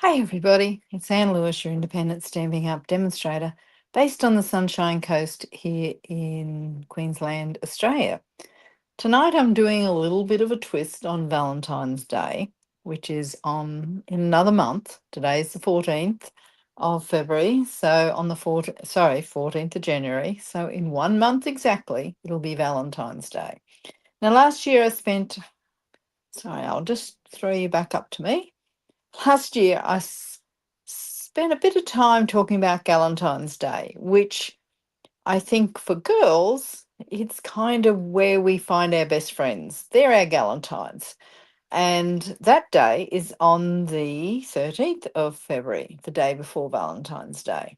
Hi, everybody. It's Anne Lewis, your independent Stamping Up demonstrator, based on the Sunshine Coast here in Queensland, Australia. Tonight, I'm doing a little bit of a twist on Valentine's Day, which is on in another month. Today's the 14th of February, so on the 14th of January. So in 1 month exactly, it'll be Valentine's Day. Now, last year I spent, sorry, I'll just throw you back up to me. Last year, I spent a bit of time talking about Galentine's Day, which I think for girls, it's kind of where we find our best friends. They're our Galentines. And that day is on the 13th of February, the day before Valentine's Day.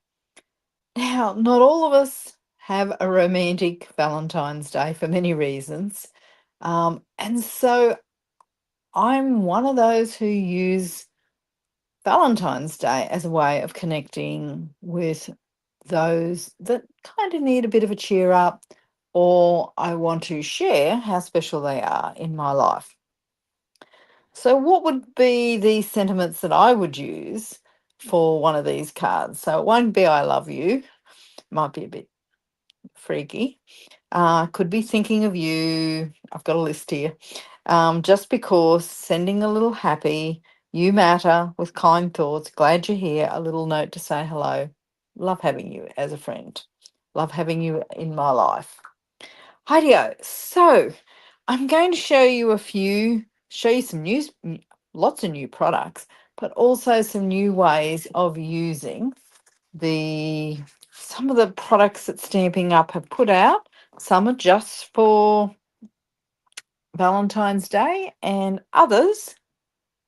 Now, not all of us have a romantic Valentine's Day for many reasons. And so I'm one of those who use Valentine's Day as a way of connecting with those that kind of need a bit of a cheer up, or I want to share how special they are in my life. So, what would be the sentiments that I would use for one of these cards? So, it won't be I love you, might be a bit freaky. Could be thinking of you. I've got a list here. Just because, sending a little happy, you matter with kind thoughts, glad you're here, a little note to say hello. Love having you as a friend. Love having you in my life. Rightio. So I'm going to show you some lots of new products, but also some new ways of using the some of the products that Stamping Up have put out. Some are just for Valentine's Day, and others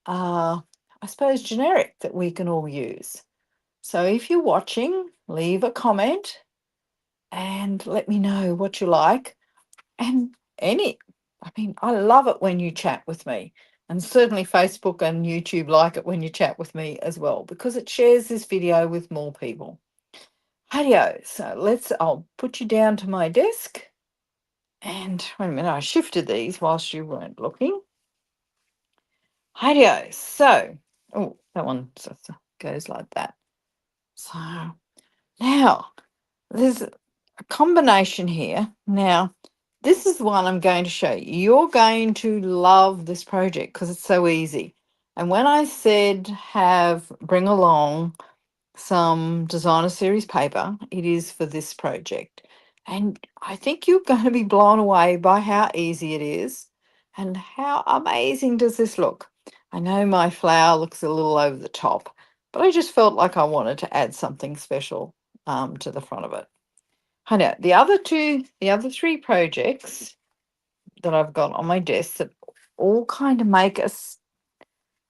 are, I suppose, generic that we can all use. So if you're watching, leave a comment and let me know what you like. And I love it when you chat with me. And certainly Facebook and YouTube like it when you chat with me as well, because it shares this video with more people. Rightio. So I'll put you down to my desk. And wait a minute, I shifted these whilst you weren't looking. Rightio. So, oh, that one goes like that. So now there's a combination here. Now, this is the one I'm going to show you. You're going to love this project because it's so easy. And when I said bring along some designer series paper, it is for this project. And I think you're going to be blown away by how easy it is and how amazing does this look. I know my flower looks a little over the top, but I just felt like I wanted to add something special to the front of it. I know the other three projects that I've got on my desk that all kind of make us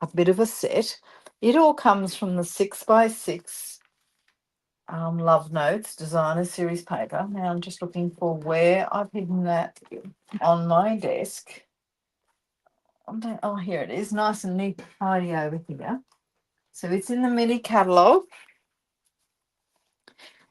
a bit of a set. It all comes from the 6x6 Love Notes designer series paper. Now I'm just looking for where I've hidden that on my desk. Oh, here it is, nice and neat, tidy over here. So it's in the mini catalogue.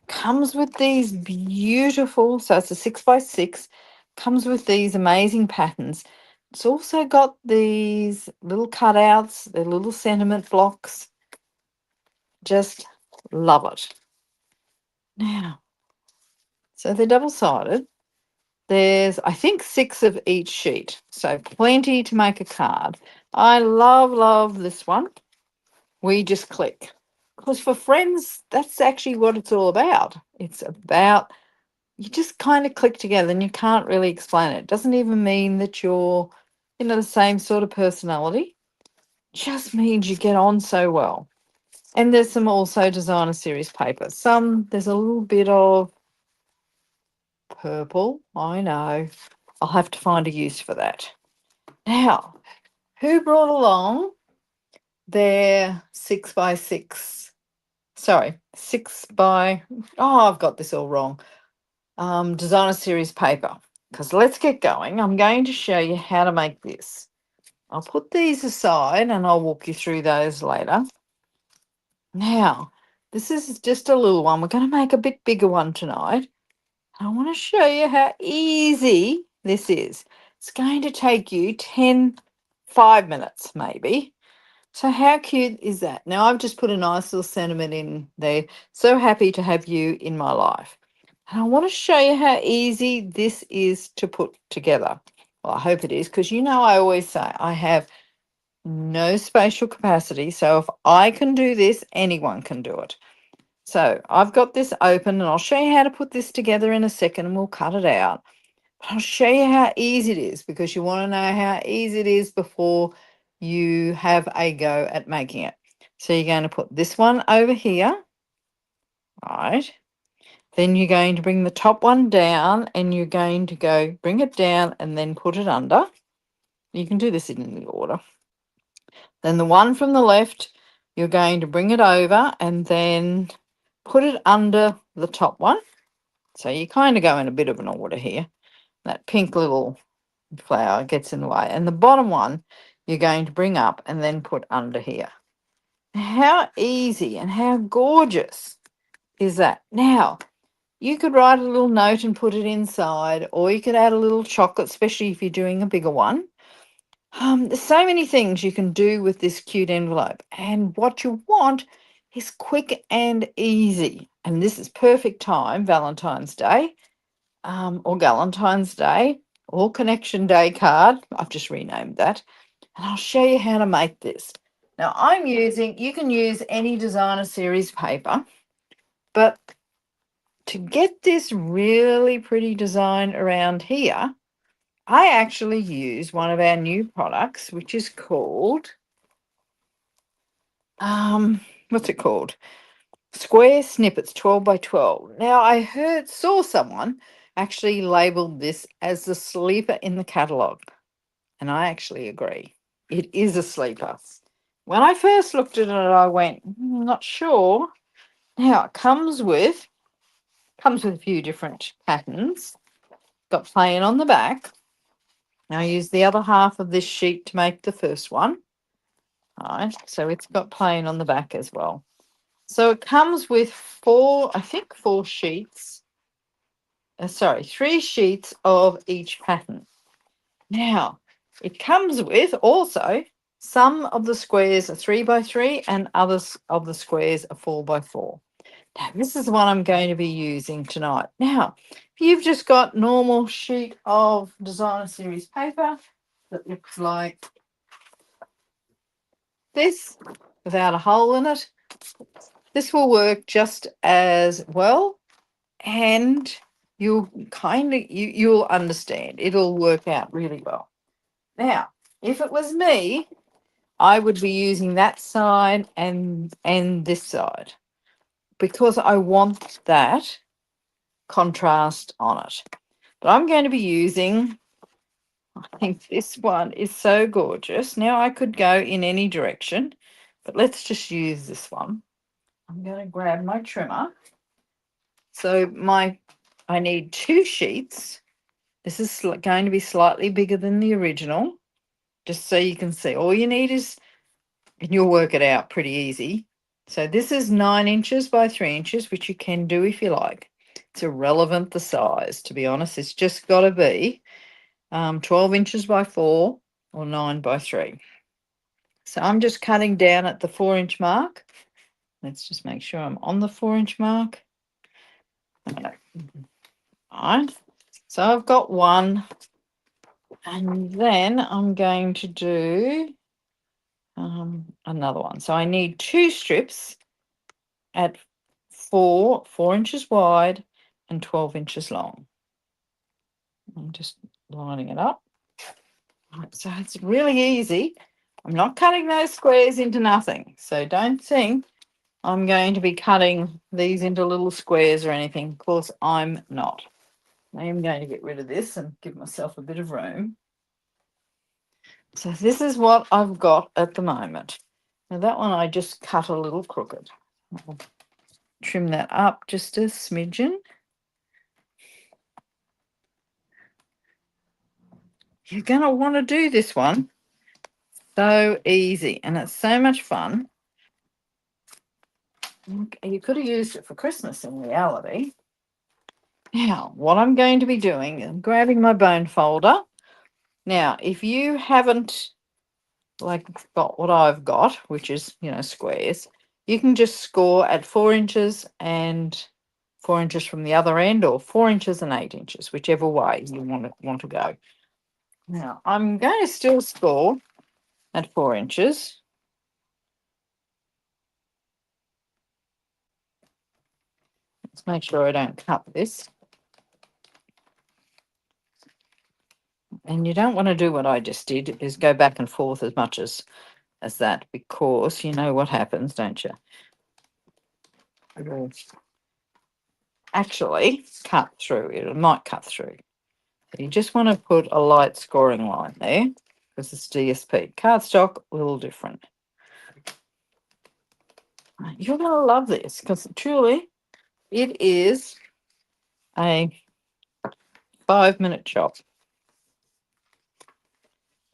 Comes with these beautiful, so it's a 6x6, comes with these amazing patterns. It's also got these little cutouts, the little sentiment blocks. Just love it. Now, so they're double-sided. There's, I think, 6 of each sheet, so plenty to make a card. I love this one. We just click. Because for friends, that's actually what it's all about. It's about you just kind of click together and you can't really explain it. It doesn't even mean that you're, the same sort of personality. Just means you get on so well. And there's some also designer series paper. There's a little bit of purple. I know. I'll have to find a use for that. Now, who brought along their 6x6? Sorry, 6x, I've got this all wrong. Designer series paper. Because let's get going. I'm going to show you how to make this. I'll put these aside and I'll walk you through those later. Now, this is just a little one. We're going to make a bit bigger one tonight. I want to show you how easy this is. It's going to take you 5 minutes maybe So how cute is that? Now I've just put a nice little sentiment in there. So happy to have you in my life. And I want to show you how easy this is to put together. Well, I hope it is, because you know I always say I have no spatial capacity. So if I can do this, anyone can do it. So I've got this open, and I'll show you how to put this together in a second, and we'll cut it out. But I'll show you how easy it is, because you want to know how easy it is before you have a go at making it. So you're going to put this one over here, right? Then you're going to bring the top one down, and you're going to go bring it down and then put it under. You can do this in any order. Then the one from the left, you're going to bring it over and then put it under the top one. So you kind of go in a bit of an order here. That pink little flower gets in the way. And the bottom one, you're going to bring up and then put under here. How easy and how gorgeous is that? Now, you could write a little note and put it inside, or you could add a little chocolate, especially if you're doing a bigger one. There's so many things you can do with this cute envelope, and what you want is quick and easy. And this is perfect time, Valentine's Day, or Galentine's Day, or Connection Day card. I've just renamed that, and I'll show you how to make this. Now I'm using, you can use any designer series paper, but to get this really pretty design around here, I actually use one of our new products, which is called, what's it called? Square Snippets 12 by 12. Now, saw someone actually labeled this as the sleeper in the catalogue, and I actually agree. It is a sleeper. When I first looked at it, I went, not sure. Now, it comes with a few different patterns. Got plain on the back. Now, I use the other half of this sheet to make the first one. All right, so it's got plain on the back as well. So it comes with four sheets. Three sheets of each pattern. Now, it comes with also some of the squares are 3 by 3 and others of the squares are 4 by 4. Now, this is what I'm going to be using tonight. Now, if you've just got normal sheet of designer series paper that looks like this without a hole in it, this will work just as well, and you'll understand. It'll work out really well. Now, if it was me, I would be using that side and this side, because I want that contrast on it. But I'm going to be using, I think this one is so gorgeous. Now I could go in any direction, but let's just use this one. I'm going to grab my trimmer. So I need two sheets. This is going to be slightly bigger than the original, just so you can see. All you need is, and you'll work it out pretty easy. So this is 9 inches by 3 inches, which you can do if you like. It's irrelevant the size, to be honest. It's just got to be 12 inches by 4 or 9 by 3. So I'm just cutting down at the 4-inch mark. Let's just make sure I'm on the 4-inch mark. Okay. All right. So I've got one, and then I'm going to do another one. So I need 2 strips at 4 inches wide and 12 inches long. I'm just lining it up. Right, so it's really easy. I'm not cutting those squares into nothing. So don't think I'm going to be cutting these into little squares or anything. Of course, I'm not. I am going to get rid of this and give myself a bit of room. So this is what I've got at the moment. Now that one I just cut a little crooked. I'll trim that up just a smidgen. You're going to want to do this one. So easy, and it's so much fun. You could have used it for Christmas in reality. Now, what I'm going to be doing, I'm grabbing my bone folder. Now, if you haven't like got what I've got, which is, squares, you can just score at 4 inches and 4 inches from the other end, or 4 inches and 8 inches, whichever way you want to go. Now I'm going to still score at 4 inches. Let's make sure I don't cut this. And you don't want to do what I just did, is go back and forth as much as that, because you know what happens, don't you? It'll actually cut through. It might cut through. So you just want to put a light scoring line there, because it's DSP. Cardstock, a little different. You're going to love this, because truly it is a 5-minute job.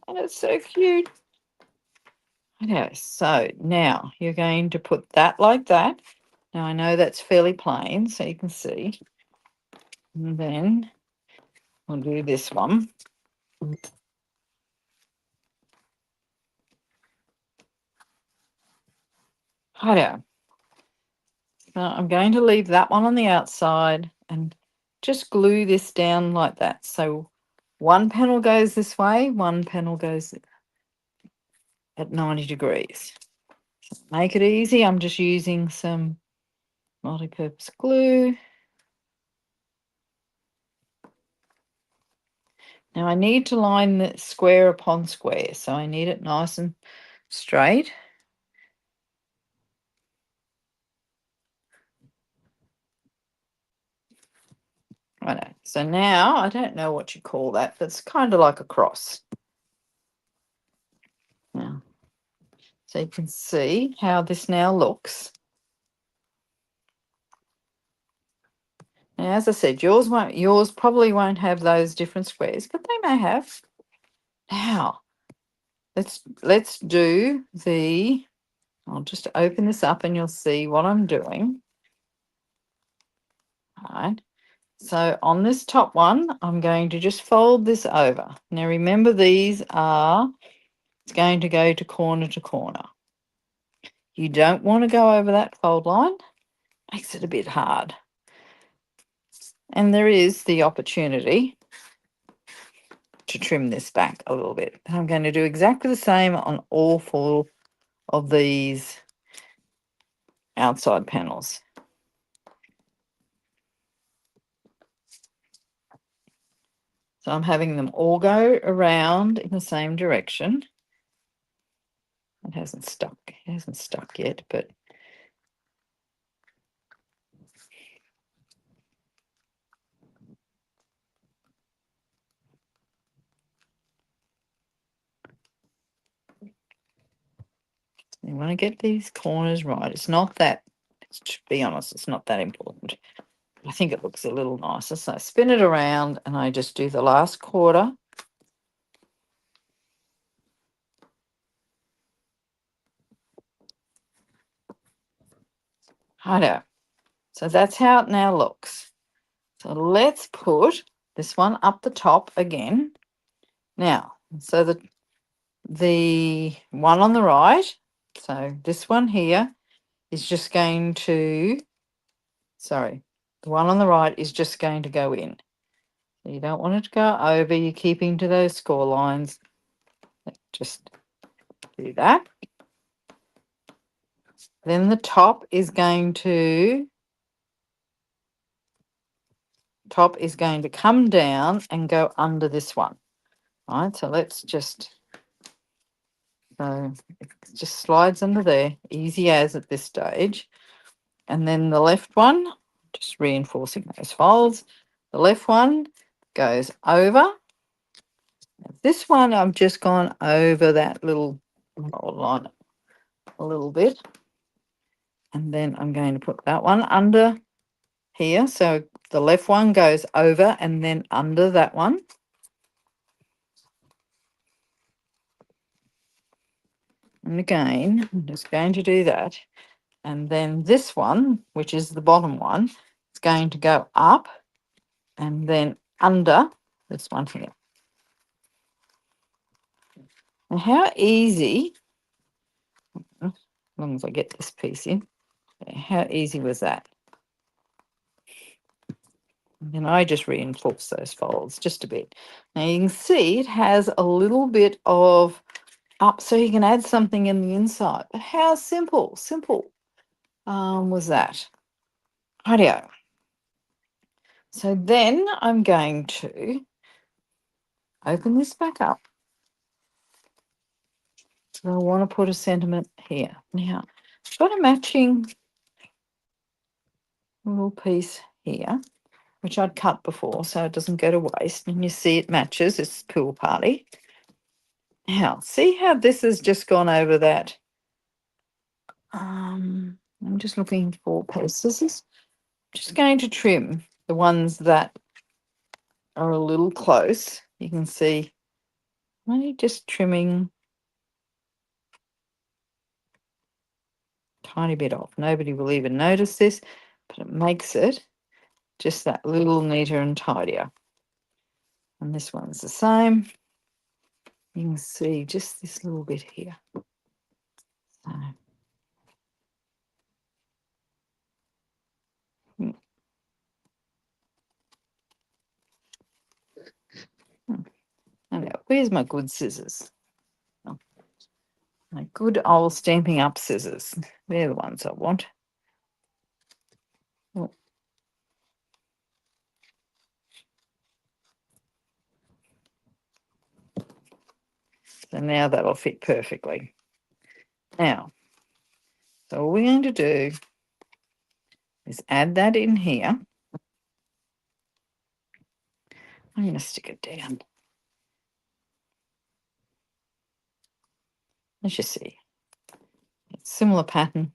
And it's so cute. Okay, so now you're going to put that like that. Now I know that's fairly plain, so you can see. And then we'll do this one. Righto. Now I'm going to leave that one on the outside and just glue this down like that. So one panel goes this way, one panel goes at 90 degrees. Make it easy. I'm just using some multi-purpose glue. Now I need to line the square upon square, so I need it nice and straight. Right. So now I don't know what you call that, but it's kind of like a cross. Now, so you can see how this now looks. Now, as I said, yours probably won't have those different squares, but they may have. Now, let's do the. I'll just open this up and you'll see what I'm doing. All right. So on this top one, I'm going to just fold this over. Now remember, it's going to go to corner to corner. You don't want to go over that fold line. Makes it a bit hard. And there is the opportunity to trim this back a little bit. I'm going to do exactly the same on all 4 of these outside panels. So I'm having them all go around in the same direction. It hasn't stuck yet, but you want to get these corners right. It's not that, to be honest, it's not that important. I think it looks a little nicer. So I spin it around and I just do the last quarter. Righto. So that's how it now looks. So let's put this one up the top again. Now, so the one on the right, so this one here is just going to, sorry, the one on the right is just going to go in. So you don't want it to go over, you're keeping to those score lines. Just do that. Then the top is going to come down and go under this one. All right, so let's just, so it just slides under there, easy as at this stage. And then the left one, just reinforcing those folds, the left one goes over. This one I've just gone over that little line a little bit. And then I'm going to put that one under here. So the left one goes over and then under that one. And again, I'm just going to do that. And then this one, which is the bottom one, is going to go up and then under this one here. And how easy, as long as I get this piece in, how easy was that? And I just reinforce those folds just a bit. Now you can see it has a little bit of up, so you can add something in the inside. But how simple was that? Rightio. So then I'm going to open this back up. So I want to put a sentiment here. Now, I've got a matching little piece here, which I'd cut before so it doesn't go to waste. And you see it matches, it's Pool Party. Now, see how this has just gone over that? I'm just looking for pair of scissors. Just going to trim the ones that are a little close. You can see, only just trimming tiny bit off. Nobody will even notice this, but it makes it just that little neater and tidier. And this one's the same. You can see just this little bit here. So, now, where's my good scissors? Oh, my good old Stampin' Up scissors. They're the ones I want. Oh. So now that'll fit perfectly. Now, so all we're going to do is add that in here. I'm going to stick it down. Let's just see. It's similar pattern.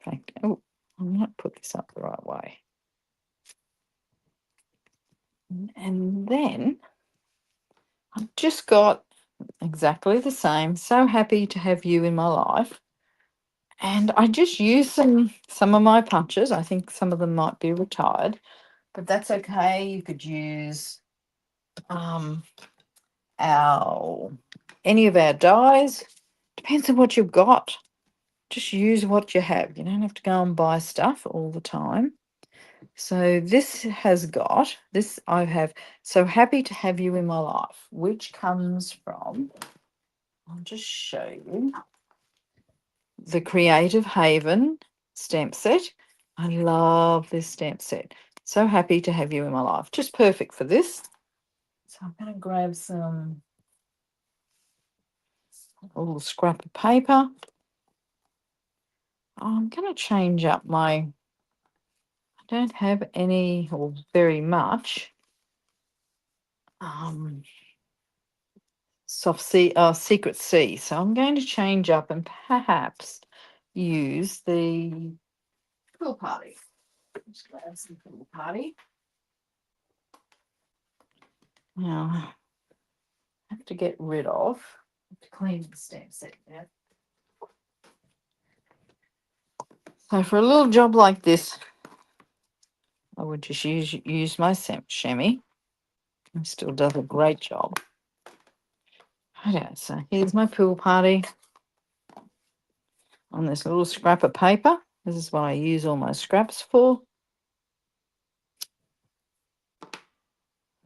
In fact, oh, I might put this up the right way. And then I've just got exactly the same. So happy to have you in my life. And I just use some of my punches. I think some of them might be retired, but that's okay. You could use our any of our dies. Depends on what you've got. Just use what you have. You don't have to go and buy stuff all the time. So this has got this. I have so happy to have you in my life, which comes from. I'll just show you the Creative Haven stamp set. I love this stamp set. So happy to have you in my life. Just perfect for this. So I'm going to grab a little scrap of paper. I'm going to change up I don't have any or very much secret C. So I'm going to change up and perhaps use the Pool Party. Just grab some Pool Party. Now, I have to get rid of, to clean the stamp set now. So for a little job like this, I would just use my chamois. It still does a great job. Okay, so here's my Pool Party on this little scrap of paper. This is what I use all my scraps for.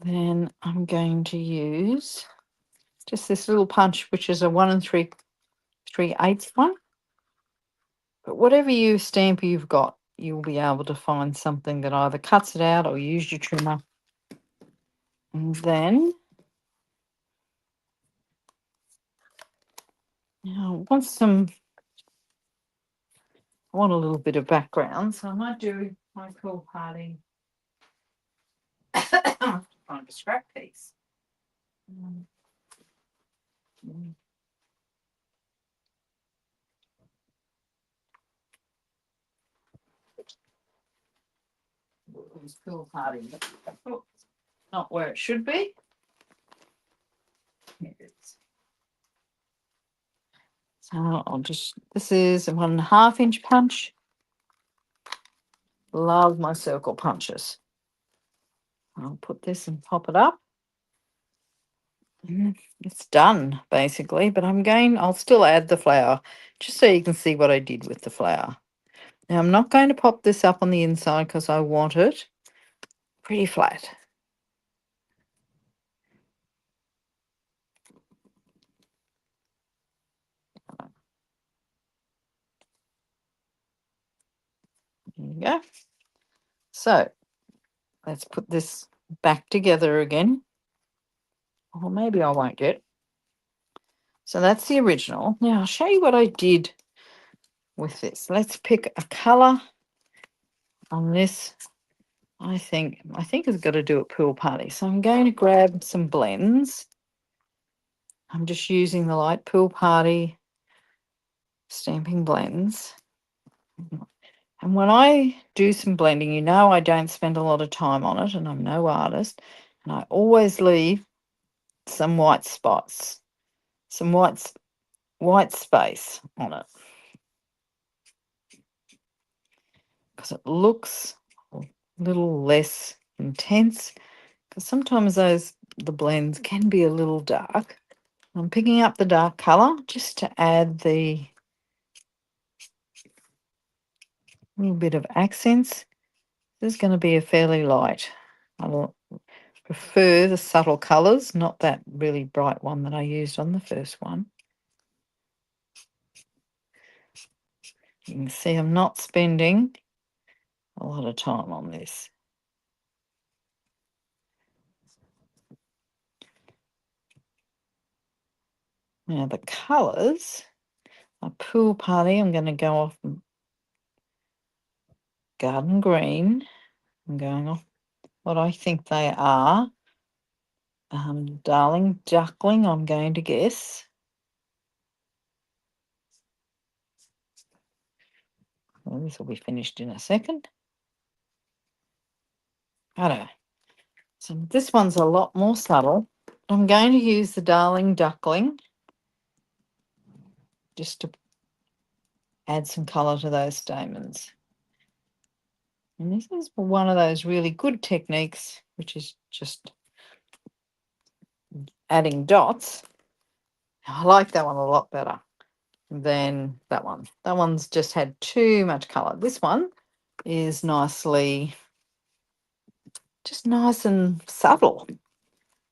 Then I'm going to use just this little punch, which is a 1 3/8 one. But whatever stamp you've got, you'll be able to find something that either cuts it out or use your trimmer. And then, now I want a little bit of background, so I might do my Pool Party. Find a scrap piece. Pool Party. Oh, not where it should be. Here it is. So this is a 1.5 inch punch. Love my circle punches. I'll put this and pop it up. It's done basically, but I'll still add the flower just so you can see what I did with the flower. Now I'm not going to pop this up on the inside because I want it pretty flat. There you go. So let's put this back together again. Or maybe I won't get. So that's the original. Now I'll show you what I did with this. Let's pick a colour on this. I think it's got to do at Pool Party. So I'm going to grab some blends. I'm just using the light Pool Party stamping blends. And when I do some blending, you know I don't spend a lot of time on it, and I'm no artist, and I always leave some white spots, some white space on it, because it looks a little less intense, because sometimes the blends can be a little dark. I'm picking up the dark colour just to add the little bit of accents. This is going to be a fairly light. I prefer the subtle colours, not that really bright one that I used on the first one. You can see I'm not spending a lot of time on this. Now the colours, a Pool Party, I'm going to go off Garden Green. I'm going off what I think they are. Darling Duckling, I'm going to guess. Well, this will be finished in a second. I don't know. So this one's a lot more subtle. I'm going to use the Darling Duckling just to add some colour to those stamens. And this is one of those really good techniques, which is just adding dots. I like that one a lot better than that one. That one's just had too much colour. This one is just nice and subtle.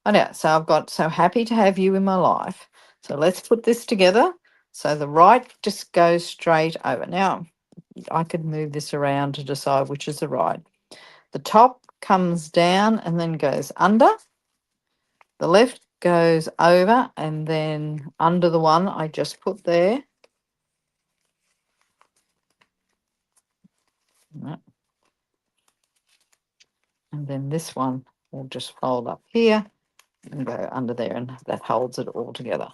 I know, so I've got So Happy to Have You in My Life. So let's put this together. So the right just goes straight over. Now, I could move this around to decide which is the right. The top comes down and then goes under. The left goes over and then under the one I just put there. And then this one will just fold up here and go under there, and that holds it all together.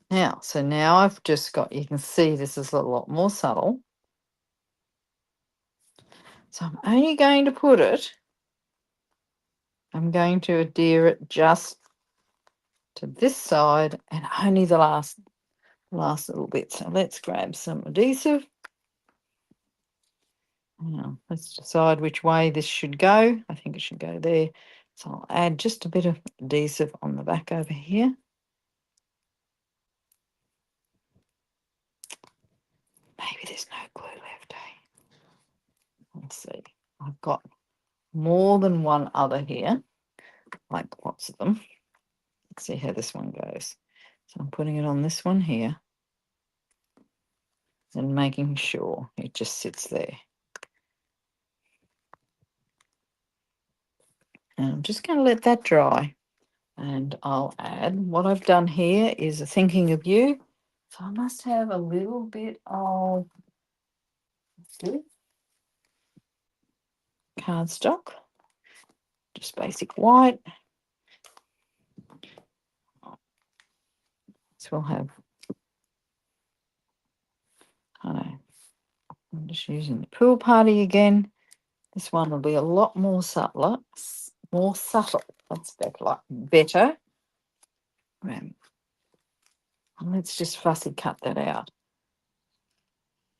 Now, so now I've just got, you can see this is a lot more subtle. So I'm only going to put it, I'm going to adhere it just to this side and only the last little bit. So let's grab some adhesive. Now, let's decide which way this should go. I think it should go there. So I'll add just a bit of adhesive on the back over here. Maybe there's no glue left, eh? Let's see. I've got more than one other here, like lots of them. Let's see how this one goes. So I'm putting it on this one here and making sure it just sits there. And I'm just going to let that dry. And I'll add, what I've done here is a thinking of you. So I must have a little bit of cardstock, just basic white. So we'll have, I'm just using the Pool Party again. This one will be a lot more subtle. That's better. And let's just fussy cut that out.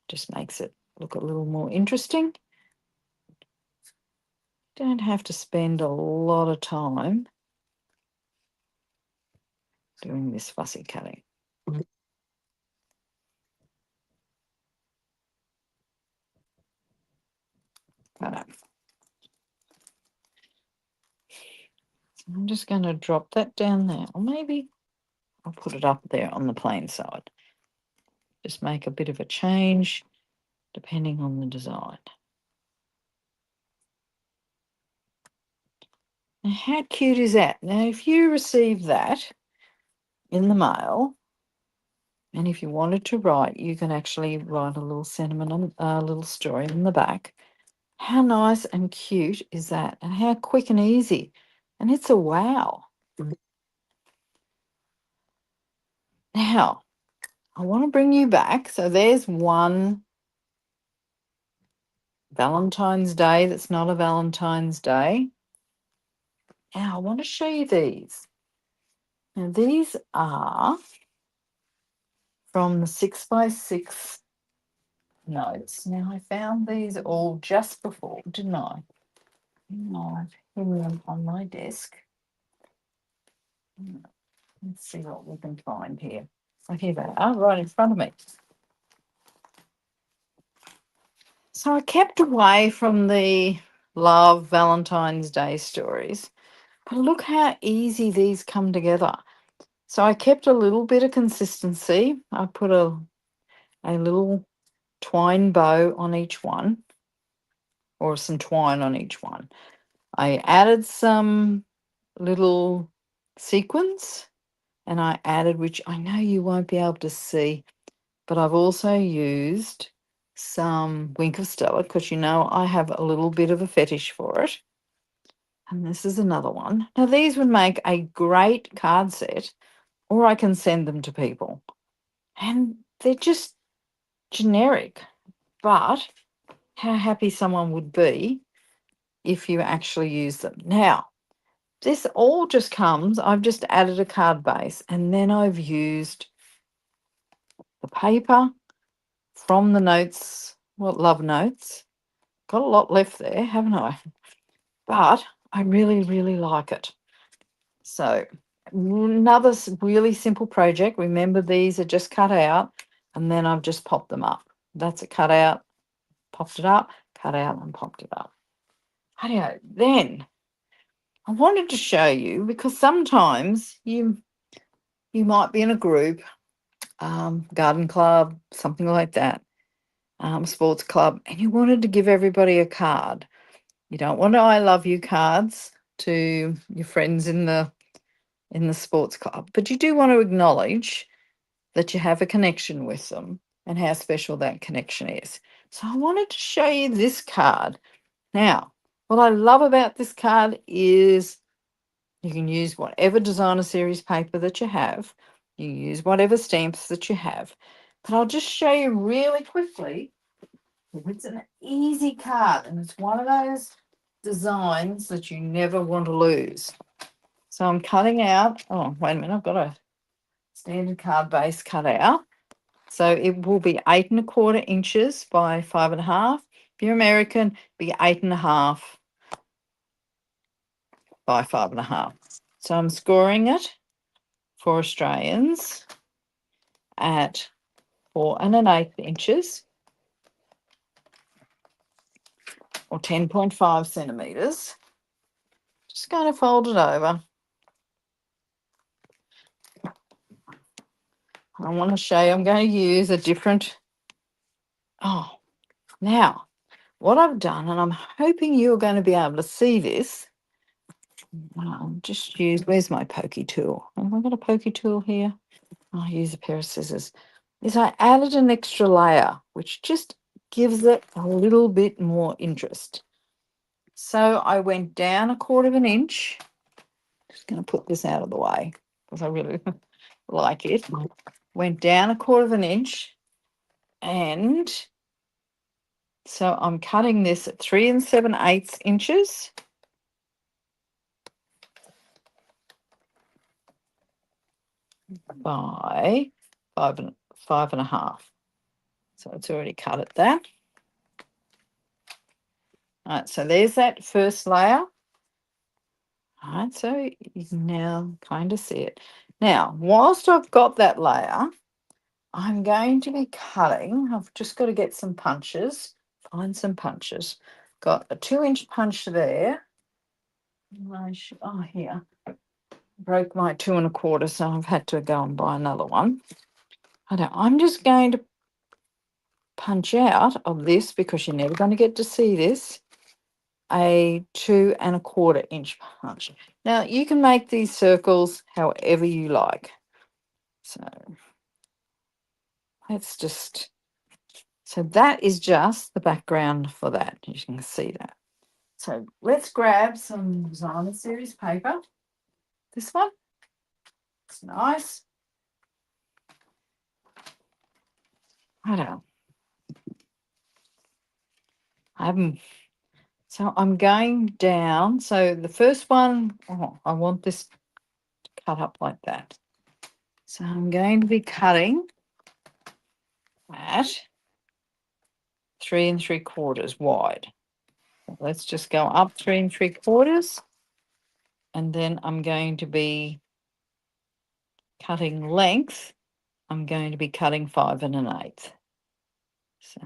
Just makes it look a little more interesting. Don't have to spend a lot of time doing this fussy cutting. Right. So I'm just going to drop that down there, or maybe I'll put it up there on the plain side. Just make a bit of a change depending on the design. Now, how cute is that? Now, if you receive that in the mail, and if you wanted to write, you can actually write a little sentiment, a little story in the back. How nice and cute is that? And how quick and easy. And it's a wow. Now, I want to bring you back. So there's one Valentine's Day that's not a Valentine's Day. Now, I want to show you these. Now, these are from the 6x6 notes. Now, I found these all just before, didn't I? No, I've hidden them on my desk. Let's see what we can find here. Oh, here they are, right in front of me. So I kept away from the love Valentine's Day stories, but look how easy these come together. So I kept a little bit of consistency. I put a little twine bow on each one, or some twine on each one. I added some little sequins, and I added, which I know you won't be able to see, but I've also used some Wink of Stella, because you know I have a little bit of a fetish for it. And this is another one. Now, these would make a great card set, or I can send them to people. And they're just generic, but how happy someone would be if you actually use them. Now, this all just comes, I've just added a card base, and then I've used the paper from the notes, love notes. Got a lot left there, haven't I? But I really, really like it. So another really simple project. Remember, these are just cut out, and then I've just popped them up. That's a cut out, popped it up, cut out, and popped it up. Anyhow, then I wanted to show you, because sometimes you might be in a group, garden club, something like that, sports club, and you wanted to give everybody a card. You don't want I love you cards to your friends in the sports club, but you do want to acknowledge that you have a connection with them and how special that connection is. So I wanted to show you this card. Now, what I love about this card is you can use whatever designer series paper that you have. You use whatever stamps that you have. But I'll just show you really quickly. It's an easy card, and it's one of those designs that you never want to lose. So I'm cutting out, oh, wait a minute, I've got a standard card base cut out. So it will be 8¼ inches by 5½. If you're American, be 8½ by 5½. So I'm scoring it for Australians at 4⅛ inches, or 10.5 centimeters. Just going to fold it over. I want to show you, I'm going to use a different, now what I've done, and I'm hoping you're going to be able to see this. I'll just use, where's my pokey tool? Have I got a pokey tool here? I'll use a pair of scissors. Is I added an extra layer, which just gives it a little bit more interest. So I went down 1/4 inch. Just going to put this out of the way because I really like it. Went down 1/4 inch, and so I'm cutting this at 3 7/8 inches by 5½ So it's already cut at that. All right, so there's that first layer. All right, so you can now kind of see it. Now, whilst I've got that layer, I'm going to be cutting. I've just got to get some punches, find some punches. Got a 2-inch punch there. Here. Broke my 2 1/4, so I've had to go and buy another one. I'm just going to punch out of this, because you're never going to get to see this, a 2 1/4 inch punch. Now, you can make these circles however you like. So let's just, so that is just the background for that. You can see that. So let's grab some designer series paper. This one, it's nice. So I'm going down. So the first one, I want this to cut up like that. So I'm going to be cutting at 3 3/4 wide. So let's just go up 3 3/4, and then I'm going to be cutting length. I'm going to be cutting 5 1/8. So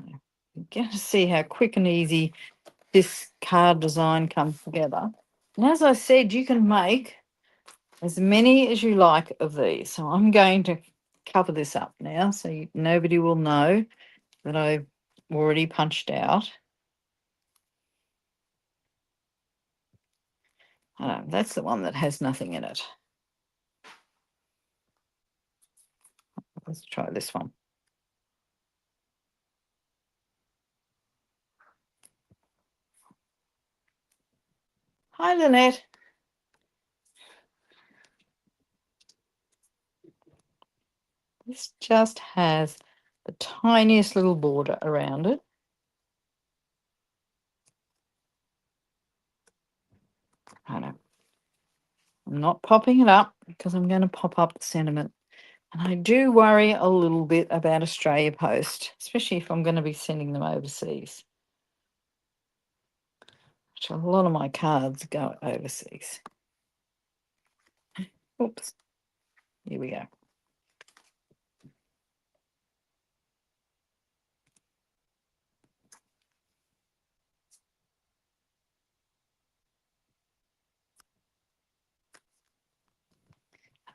you're going to see how quick and easy this card design comes together. And as I said, you can make as many as you like of these. So I'm going to cover this up now, so nobody will know that I've already punched out. That's the one that has nothing in it. Let's try this one. Hi, Lynette. This just has the tiniest little border around it. I'm not popping it up because I'm going to pop up the sentiment. And I do worry a little bit about Australia Post, especially if I'm going to be sending them overseas. Which a lot of my cards go overseas. Oops. Here we go.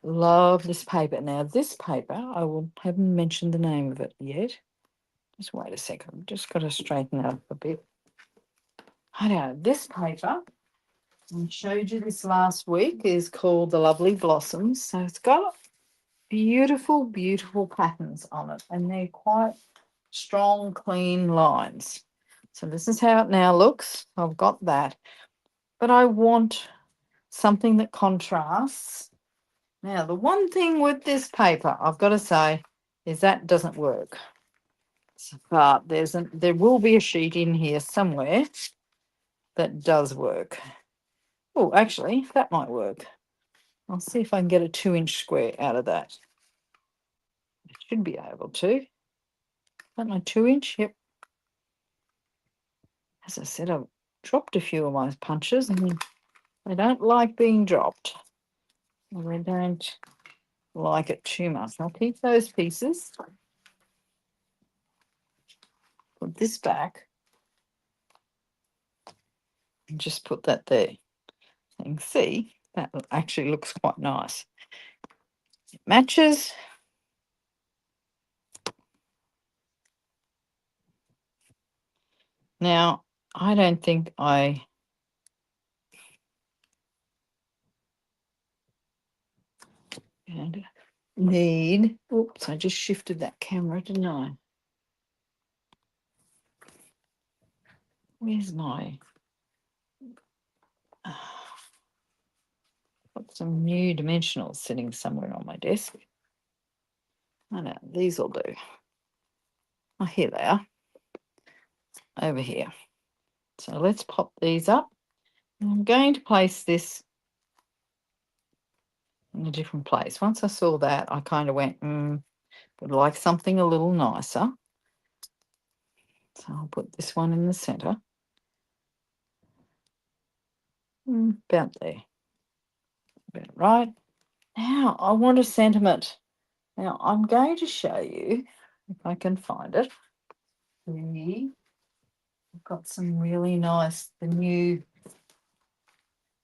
Love this paper. Now, this paper, haven't mentioned the name of it yet. Just wait a second. I've just got to straighten it up a bit. I know this paper, I showed you this last week, is called the Lovely Blossoms. So it's got beautiful, beautiful patterns on it, and they're quite strong, clean lines. So this is how it now looks. I've got that, but I want something that contrasts. Now, the one thing with this paper, I've got to say, is that doesn't work. But there will be a sheet in here somewhere that does work. Oh, actually, that might work. I'll see if I can get a 2-inch square out of that. I should be able to. Is that my 2-inch? Yep. As I said, I've dropped a few of my punches, and they don't like being dropped. They don't like it too much. I'll keep those pieces. Put this back. And just put that there. You can see that actually looks quite nice. It matches. Now, I don't think I need, oops, I just shifted that camera, didn't I? Where's my, got some new dimensionals sitting somewhere on my desk. I know, these will do. Oh, here they are, over here. So let's pop these up. I'm going to place this in a different place. Once I saw that, I kind of went, would like something a little nicer. So I'll put this one in the center. About there. About right. Now I want a sentiment. Now I'm going to show you if I can find it. We've got some really nice, the new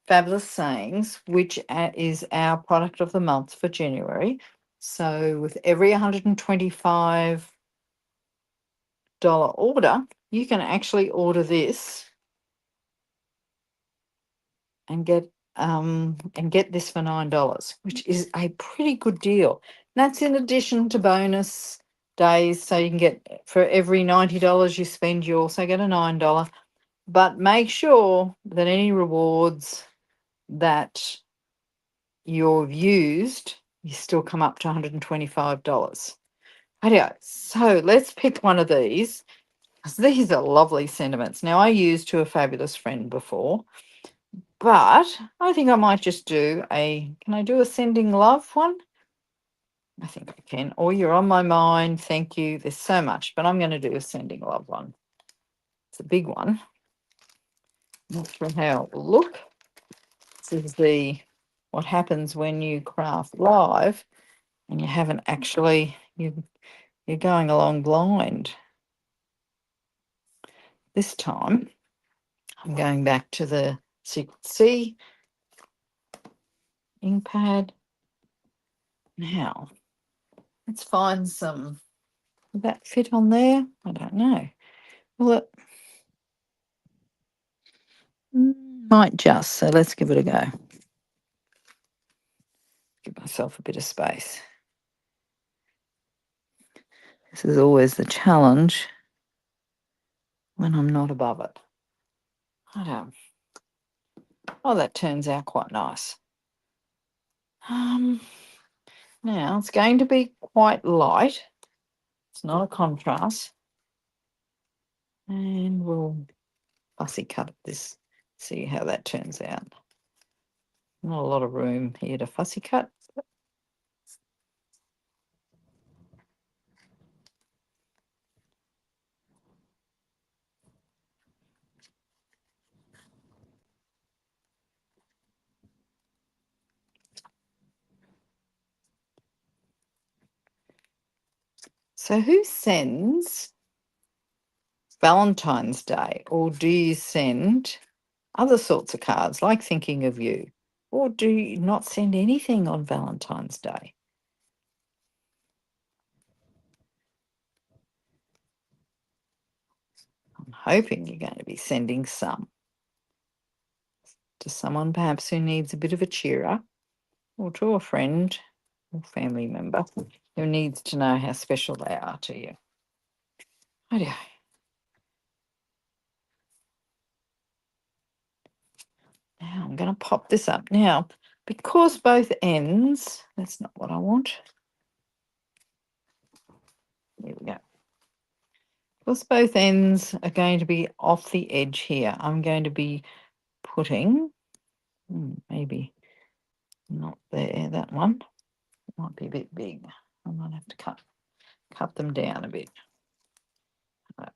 Fabulous Sayings, which is our product of the month for January. So with every $125 order, you can actually order this and get this for $9, which is a pretty good deal. That's in addition to bonus days. So you can get, for every $90 you spend, you also get a $9. But make sure that any rewards that you've used, you still come up to $125. Okay, so let's pick one of these, 'cause these are lovely sentiments. Now, I used To a Fabulous Friend before, but I think I might just do can I do a Sending Love one? I think I can. Or You're on My Mind, thank you. There's so much, but I'm going to do a Sending Love one. It's a big one. Not sure how it will look. This is what happens when you craft live and you haven't actually, you're going along blind. This time, I'm going back to the Secret C ink pad. Now, let's find some. Will that fit on there? I don't know. Will it? Might just. So let's give it a go. Give myself a bit of space. This is always the challenge when I'm not above it. I don't. Oh, that turns out quite nice. Now it's going to be quite light. It's not a contrast. And we'll fussy cut this, see how that turns out. Not a lot of room here to fussy cut. So who sends Valentine's Day, or do you send other sorts of cards like Thinking of You, or do you not send anything on Valentine's Day? I'm hoping you're going to be sending some to someone perhaps who needs a bit of a cheer up, or to a friend or family member who needs to know how special they are to you. Okay. Now I'm going to pop this up. Now, because both ends, that's not what I want. Here we go. Because both ends are going to be off the edge here, I'm going to be putting, maybe not there, that one. It might be a bit big. I might have to cut them down a bit. Right.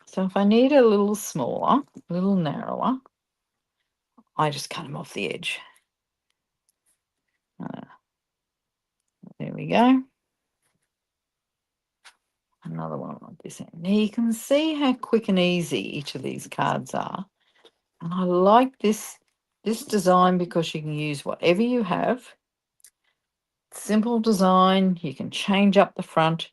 So if I need a little smaller, a little narrower, I just cut them off the edge. There we go. Another one like this end. Now you can see how quick and easy each of these cards are. And I like this design because you can use whatever you have. Simple design, you can change up the front.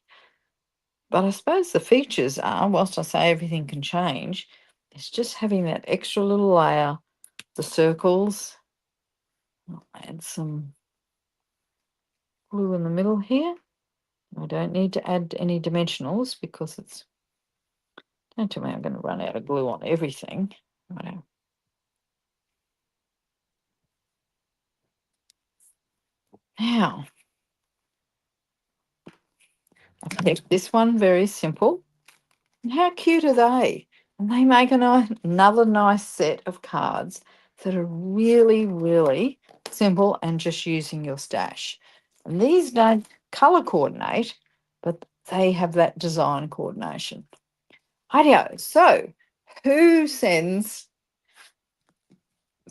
But I suppose the features are, whilst I say everything can change, it's just having that extra little layer, the circles. I'll add some glue in the middle here. I don't need to add any dimensionals because it's, don't tell me I'm going to run out of glue on everything. Now, I kept this one very simple. And how cute are they? And they make another nice set of cards that are really, really simple and just using your stash. And these don't color coordinate, but they have that design coordination. Rightio. So, Who sends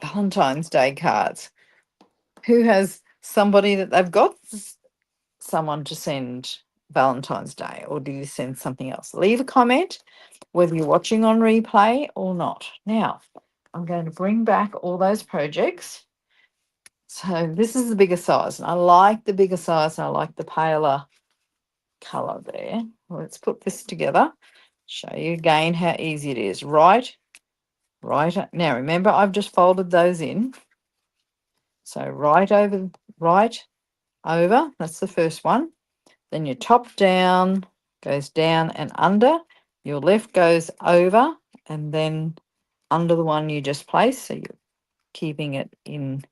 Valentine's Day cards? Who has somebody that they've got someone to send Valentine's Day, or do you send something else? Leave a comment whether you're watching on replay or not. Now, I'm going to bring back all those projects. So this is the bigger size, and I like the bigger size, and I like the paler colour there. Let's put this together. Show you again how easy it is. Right. Now, remember, I've just folded those in. So right over, that's the first one. Then your top down goes down and under. Your left goes over and then under the one you just placed. So you're keeping it in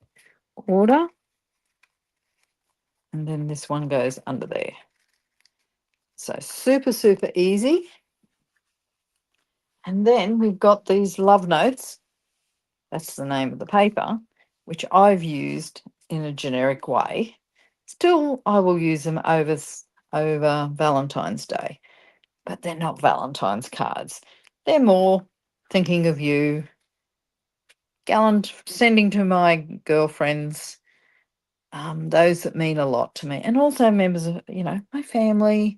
order. And then this one goes under there. So super, super easy. And then we've got these love notes. That's the name of the paper, which I've used in a generic way. Still, I will use them over Valentine's Day, but they're not Valentine's cards. They're more thinking of you, gallant, sending to my girlfriends, those that mean a lot to me, and also members of, my family,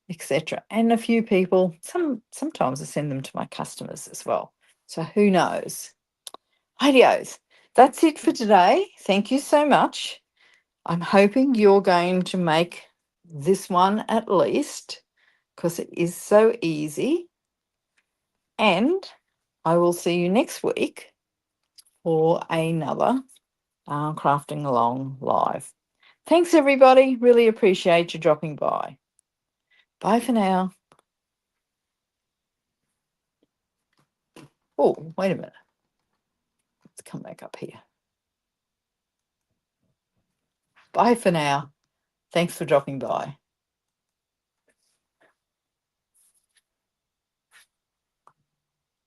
etc. And a few people. Sometimes I send them to my customers as well. So who knows? Ideos. That's it for today. Thank you so much. I'm hoping you're going to make this one at least, because it is so easy. And I will see you next week for another Crafting Along live. Thanks, everybody. Really appreciate you dropping by. Bye for now. Oh, wait a minute. Let's come back up here. Bye for now. Thanks for dropping by.